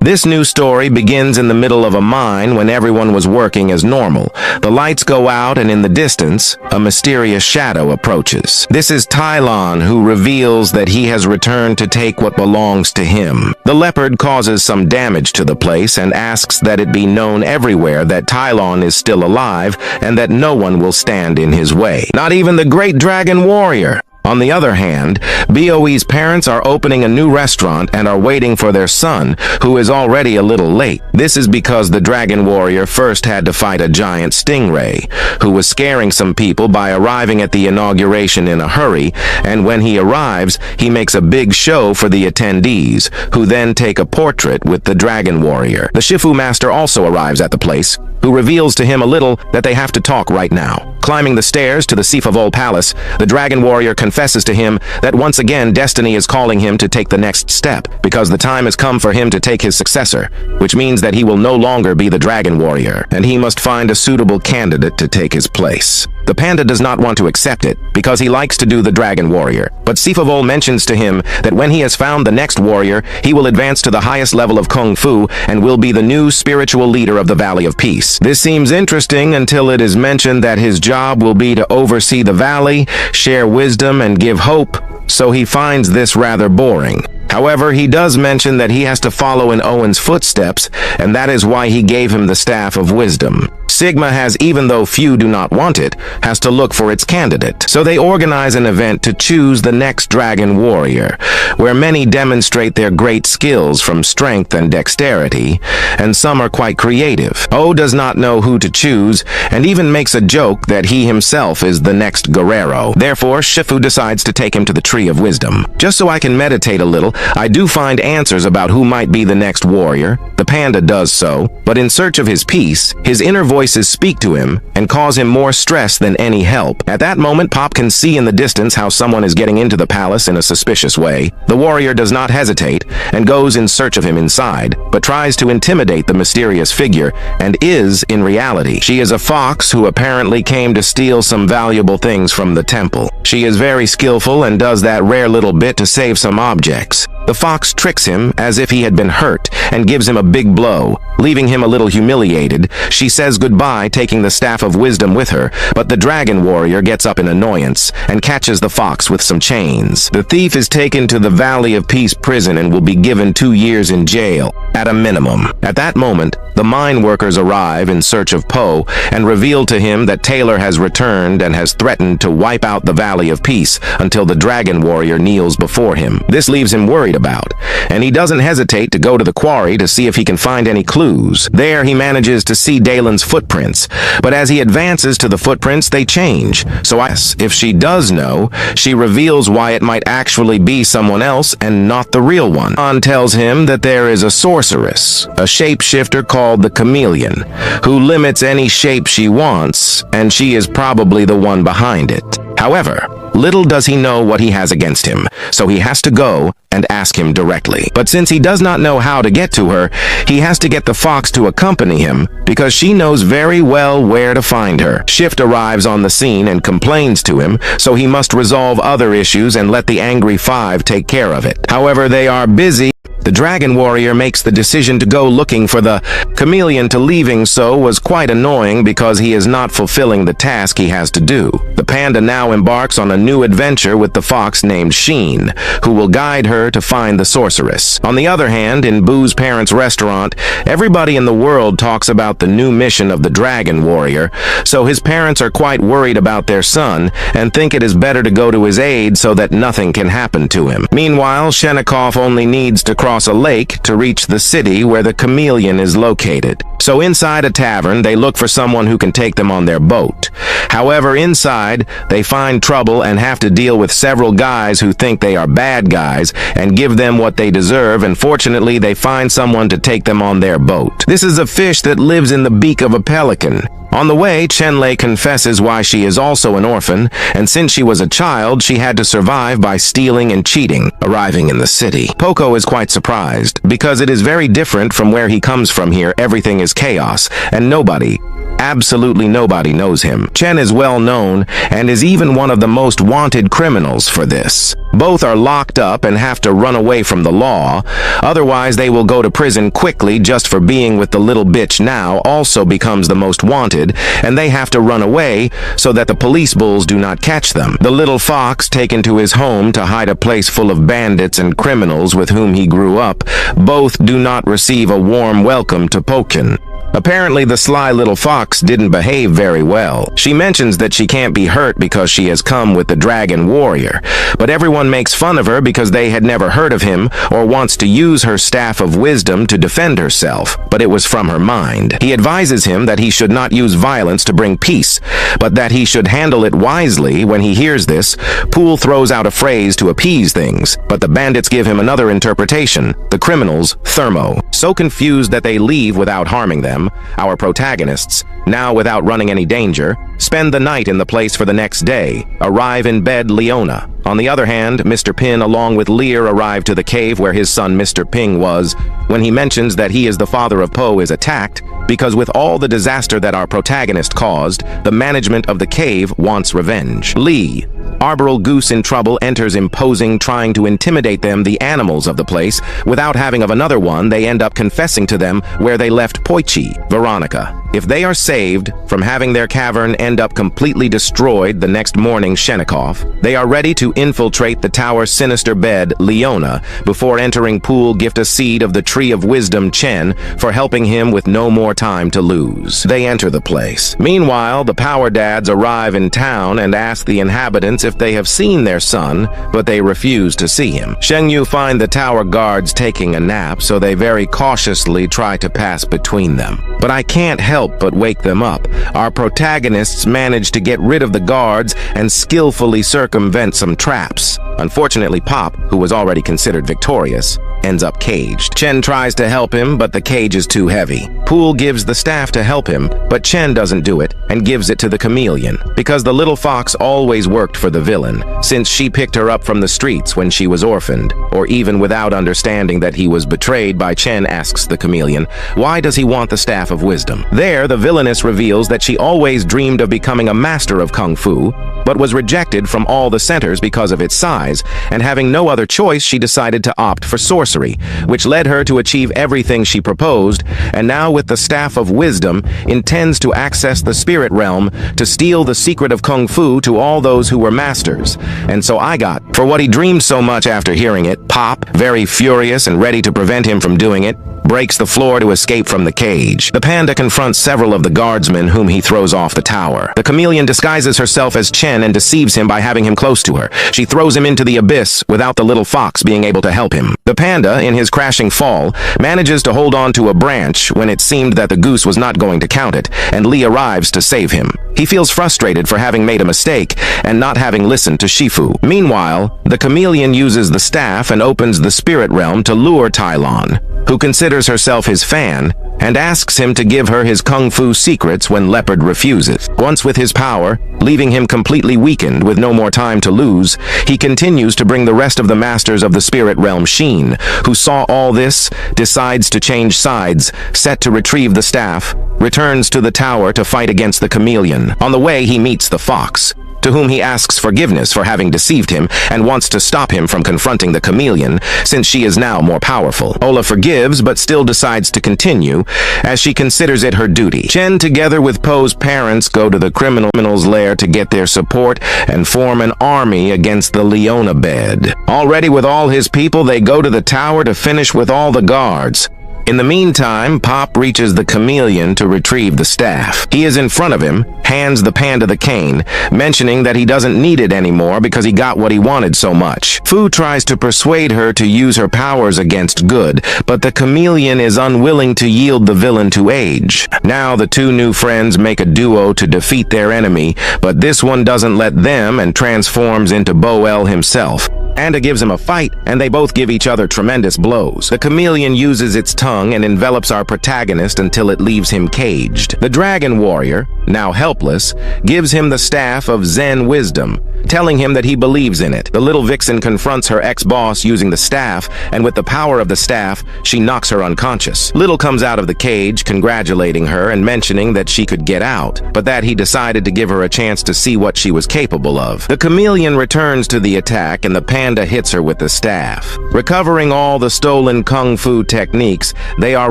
This new story begins in the middle of a mine when everyone was working as normal. The lights go out and in the distance, a mysterious shadow approaches. This is Tylon, who reveals that he has returned to take what belongs to him. The leopard causes some damage to the place and asks that it be known everywhere that Tylon is still alive and that no one will stand in his way. Not even the great dragon warrior. On the other hand, BOE's parents are opening a new restaurant and are waiting for their son, who is already a little late. This is because the dragon warrior first had to fight a giant stingray, who was scaring some people by arriving at the inauguration in a hurry, and when he arrives, he makes a big show for the attendees, who then take a portrait with the dragon warrior. The Shifu master also arrives at the place, who reveals to him a little that they have to talk right now. Climbing the stairs to the Sifavol palace, the dragon warrior confesses to him that once again destiny is calling him to take the next step, because the time has come for him to take his successor, which means that he will no longer be the dragon warrior, and he must find a suitable candidate to take his place. The panda does not want to accept it, because he likes to do the dragon warrior, but Sifavol mentions to him that when he has found the next warrior, he will advance to the highest level of Kung Fu and will be the new spiritual leader of the Valley of Peace. This seems interesting until it is mentioned that his job will be to oversee the valley, share wisdom, and give hope, so he finds this rather boring. However, he does mention that he has to follow in Owen's footsteps, and that is why he gave him the Staff of Wisdom. Sigma has, even though few do not want it, has to look for its candidate. So they organize an event to choose the next dragon warrior, where many demonstrate their great skills from strength and dexterity, and some are quite creative. O does not know who to choose, and even makes a joke that he himself is the next Guerrero. Therefore, Shifu decides to take him to the Tree of Wisdom. Just so I can meditate a little, I do find answers about who might be the next warrior. The panda does so, but in search of his peace, his inner voices speak to him and cause him more stress than any help. At that moment, Pop can see in the distance how someone is getting into the palace in a suspicious way. The warrior does not hesitate and goes in search of him inside, but tries to intimidate the mysterious figure and is, in reality, she is a fox who apparently came to steal some valuable things from the temple. She is very skillful and does that rare little bit to save some objects. The fox tricks him as if he had been hurt and gives him a big blow, leaving him a little humiliated. She says goodbye, taking the Staff of Wisdom with her, but the dragon warrior gets up in annoyance and catches the fox with some chains. The thief is taken to the Valley of Peace prison and will be given 2 years in jail, at a minimum. At that moment, the mine workers arrive in search of Poe and reveal to him that Taylor has returned and has threatened to wipe out the Valley of Peace until the dragon warrior kneels before him. This leaves him worried about, and he doesn't hesitate to go to the quarry to see if he can find any clues. There he manages to see Dalen's footprints, but as he advances to the footprints, they change. So if she does know, she reveals why it might actually be someone else and not the real one. Han tells him that there is a sorceress, a shapeshifter called the Chameleon, who limits any shape she wants, and she is probably the one behind it. However, little does he know what he has against him, so he has to go and ask him directly. But since he does not know how to get to her, he has to get the fox to accompany him, because she knows very well where to find her. Shift arrives on the scene and complains to him, so he must resolve other issues and let the angry five take care of it. However, they are busy. The dragon warrior makes the decision to go looking for the chameleon to leaving so was quite annoying because he is not fulfilling the task he has to do. The panda now embarks on a new adventure with the fox named Sheen, who will guide her to find the sorceress. On the other hand, in Boo's parents' restaurant, everybody in the world talks about the new mission of the dragon warrior, so his parents are quite worried about their son and think it is better to go to his aid so that nothing can happen to him. Meanwhile, Shennikov only needs to cross a lake to reach the city where the chameleon is located. So inside a tavern, they look for someone who can take them on their boat. However, inside, they find trouble and have to deal with several guys who think they are bad guys and give them what they deserve, and fortunately, they find someone to take them on their boat. This is a fish that lives in the beak of a pelican. On the way, Chenlei confesses why she is also an orphan, and since she was a child, she had to survive by stealing and cheating. Arriving in the city, Poco is quite surprised, because it is very different from where he comes from here. Everything is chaos, and nobody, absolutely nobody knows him. Chen is well known, and is even one of the most wanted criminals for this. Both are locked up and have to run away from the law, otherwise they will go to prison quickly. Just for being with the little bitch now also becomes the most wanted, and they have to run away so that the police bulls do not catch them. The little fox taken to his home to hide a place full of bandits and criminals with whom he grew up. Both do not receive a warm welcome to Pokin. Apparently, the sly little fox didn't behave very well. She mentions that she can't be hurt because she has come with the dragon warrior, but everyone makes fun of her because they had never heard of him or wants to use her staff of wisdom to defend herself, but it was from her mind. He advises him that he should not use violence to bring peace, but that he should handle it wisely. When he hears this, Pool throws out a phrase to appease things, but the bandits give him another interpretation, the criminals, Thermo. So confused that they leave without harming them, our protagonists, now without running any danger, spend the night in the place. For the next day, arrive in bed Leona. On the other hand, Mr. Pin along with Lear arrive to the cave where his son Mr. Ping was. When he mentions that he is the father of Po is attacked, because with all the disaster that our protagonist caused, the management of the cave wants revenge. Lee, Arboreal Goose in trouble, enters imposing, trying to intimidate them, the animals of the place. Without having of another one, they end up confessing to them where they left Poichi, Veronica. If they are saved from having their cavern end up completely destroyed the next morning, Shenikov, they are ready to infiltrate the tower's sinister bed, Leona. Before entering Pool, gift a seed of the Tree of Wisdom, Chen, for helping him with no more time to lose. They enter the place. Meanwhile, the Power Dads arrive in town and ask the inhabitants if they have seen their son, but they refuse to see him. Shengyu find the tower guards taking a nap, so they very cautiously try to pass between them. But I can't help but wake them up. Our protagonists manage to get rid of the guards and skillfully circumvent some traps. Unfortunately, Pop, who was already considered victorious, ends up caged. Chen tries to help him, but the cage is too heavy. Pool gives the staff to help him, but Chen doesn't do it and gives it to the chameleon, because the little fox always worked for the villain, since she picked her up from the streets when she was orphaned. Or even without understanding that he was betrayed by Chen, asks the chameleon, why does he want the staff of wisdom? There, the villainess reveals that she always dreamed of becoming a master of kung fu, but was rejected from all the centers because of its size, and having no other choice, she decided to opt for sorcery, which led her to achieve everything she proposed, and now with the Staff of Wisdom, intends to access the spirit realm to steal the secret of kung fu to all those who were masters. And so I got, for what he dreamed so much after hearing it, Pop, very furious and ready to prevent him from doing it, breaks the floor to escape from the cage. The panda confronts several of the guardsmen whom he throws off the tower. The chameleon disguises herself as Chen and deceives him by having him close to her. She throws him into the abyss without the little fox being able to help him. The panda, in his crashing fall, manages to hold on to a branch when it seemed that the goose was not going to count it, and Lee arrives to save him. He feels frustrated for having made a mistake and not having listened to Shifu. Meanwhile, the chameleon uses the staff and opens the spirit realm to lure Tylon, who considers herself his fan, and asks him to give her his kung fu secrets when Leopard refuses. Once with his power, leaving him completely weakened with no more time to lose, he continues to bring the rest of the masters of the spirit realm. Sheen, who saw all this, decides to change sides, set to retrieve the staff, returns to the tower to fight against the chameleon. On the way, he meets the fox, to whom he asks forgiveness for having deceived him and wants to stop him from confronting the chameleon, since she is now more powerful. Ola forgives, but still decides to continue, as she considers it her duty. Chen, together with Po's parents, go to the criminal's lair to get their support and form an army against the Leona bed. Already with all his people, they go to the tower to finish with all the guards. In the meantime, Pop reaches the chameleon to retrieve the staff. He is in front of him, hands the panda the cane, mentioning that he doesn't need it anymore because he got what he wanted so much. Fu tries to persuade her to use her powers against good, but the chameleon is unwilling to yield the villain to age. Now the two new friends make a duo to defeat their enemy, but this one doesn't let them and transforms into Boel himself. Anda gives him a fight, and they both give each other tremendous blows. The chameleon uses its tongue and envelops our protagonist until it leaves him caged. The dragon warrior, now helpless, gives him the staff of Zen wisdom, telling him that he believes in it. The little vixen confronts her ex-boss using the staff, and with the power of the staff, she knocks her unconscious. Little comes out of the cage, congratulating her and mentioning that she could get out, but that he decided to give her a chance to see what she was capable of. The chameleon returns to the attack, and the Panda hits her with the staff. Recovering all the stolen kung fu techniques, they are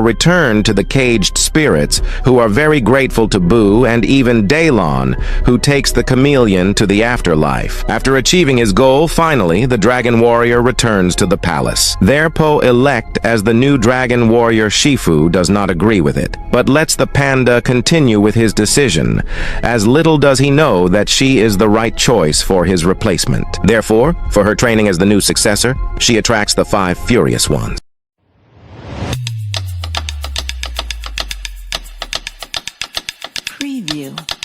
returned to the caged spirits, who are very grateful to Boo and even Daylon, who takes the chameleon to the afterlife. After achieving his goal, finally, the Dragon Warrior returns to the palace. Their Po-elect as the new Dragon Warrior Shifu does not agree with it, but lets the panda continue with his decision, as little does he know that she is the right choice for his replacement. Therefore, for her training as the new successor, she attracts the 5 Furious Ones. Preview.